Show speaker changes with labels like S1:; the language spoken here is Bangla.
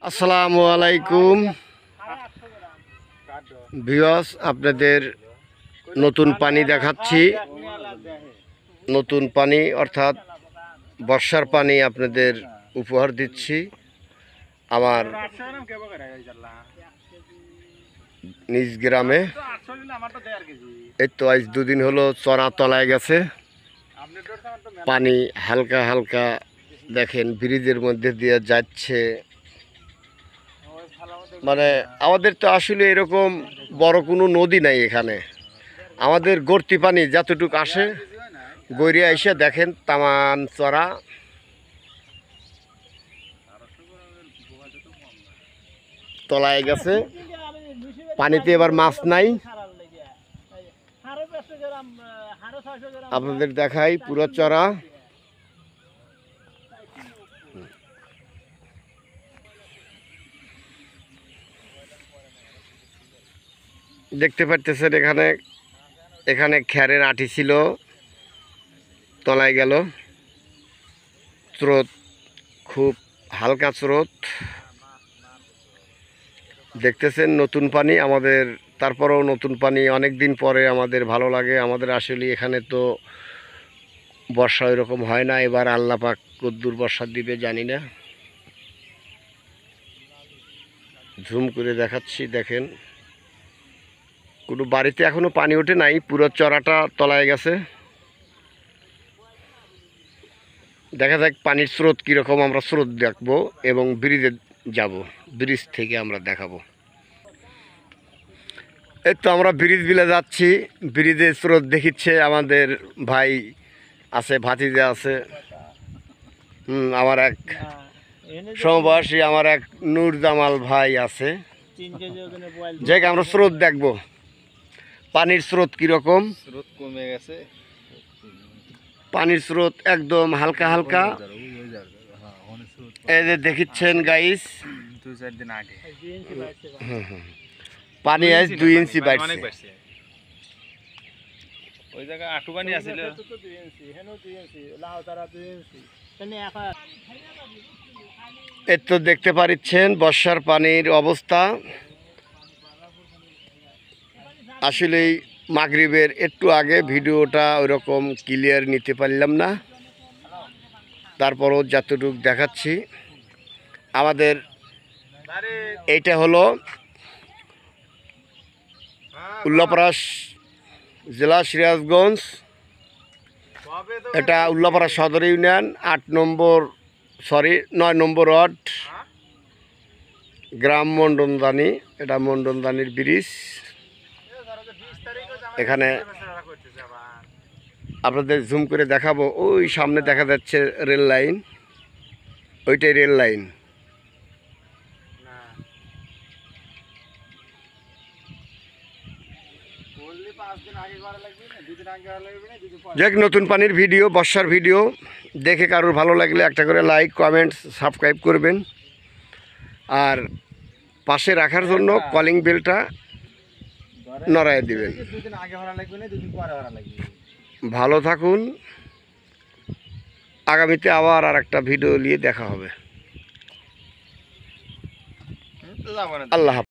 S1: আসসালামু আলাইকুম ভিউয়ার্স, আপনাদের নতুন পানি দেখাচ্ছি। নতুন পানি অর্থাৎ বর্ষার পানি আপনাদের উপহার দিচ্ছি আমার নিজ গ্রামে। এই তো আজ দুদিন হলো চড়া তলায় গেছে, পানি হালকা হালকা দেখেন ব্রিজের মধ্যে দিয়ে যাচ্ছে। মানে আমাদের তো আসলে এরকম বড় কোনো নদী নাই এখানে। আমাদের গর্তি পানি যতটুকু আসে গড়িয়া এসে দেখেন তামান চড়া। তলায় গেছে, পানিতে এবার মাছ নাই। আপনাদের দেখাই পুরো চড়া। দেখতে পাচ্ছেন এখানে এখানে খ্যারের আঁটি ছিল, তলায় গেল। স্রোত খুব হালকা স্রোত, দেখতেছেন নতুন পানি আমাদের। তারপরেও নতুন পানি অনেক দিন পরে আমাদের ভালো লাগে। আমাদের আসলে এখানে তো বর্ষা এরকম হয় না। এবার আল্লাহ পাক কদ্দুর বর্ষা দিবে জানি না। ঝুম করে দেখাচ্ছি, দেখেন কোনো বাড়িতে এখনো পানি ওঠে নাই, পুরো চড়াটা তলায় গেছে। দেখা যাক পানির স্রোত কীরকম, আমরা স্রোত দেখবো এবং ব্রিজে যাব, ব্রিজ থেকে আমরা দেখাবো। এই তো আমরা ব্রিজ বিলে যাচ্ছি, ব্রিজে স্রোত দেখিচ্ছে। আমাদের ভাই আছে, ভাতিজা আছে, আমার এক সমবয়সী আমার এক নূর জামাল ভাই আছে। যাই আমরা স্রোত দেখবো, পানির স্রোত কীরকম।
S2: স্রোত কমে গেছে,
S1: পানির স্রোত একদম হালকা হালকা। এই যে দেখিচ্ছেন গাইস,
S2: 2-4 দিন আগে
S1: পানি আজ 2 ইঞ্চি বাড়ছে।
S2: ওই জায়গায় আটু পানি আছিল।
S1: এই তো দেখতে পাচ্ছেন বর্ষার পানির অবস্থা। আসলেই মাগরিবের একটু আগে ভিডিওটা ওইরকম ক্লিয়ার নিতে পারলাম না, তারপরও যতটুকু দেখাচ্ছি। আমাদের এইটা হলো উল্লাপাড়া জেলা সিরাজগঞ্জ। এটা উল্লাপাড়া সদর ইউনিয়ন 9 নম্বর ওয়ার্ড, গ্রাম মন্ডনদানি। এটা মন্ডনদানির ব্রিজ। এখানে আপনাদের জুম করে দেখাবো, ওই সামনে দেখা যাচ্ছে রেল লাইন, ওইটাই রেল লাইন। যাক, নতুন পানির ভিডিও, বর্ষার ভিডিও দেখে কারোর ভালো লাগলে একটা করে লাইক, কমেন্টস, সাবস্ক্রাইব করবেন। আর পাশে রাখার জন্য কলিং বেলটা নড়ায় দিবেন। ভালো থাকুন, আগামীতে আবার আর একটা ভিডিও নিয়ে দেখা হবে। আল্লাহ হাফেজ।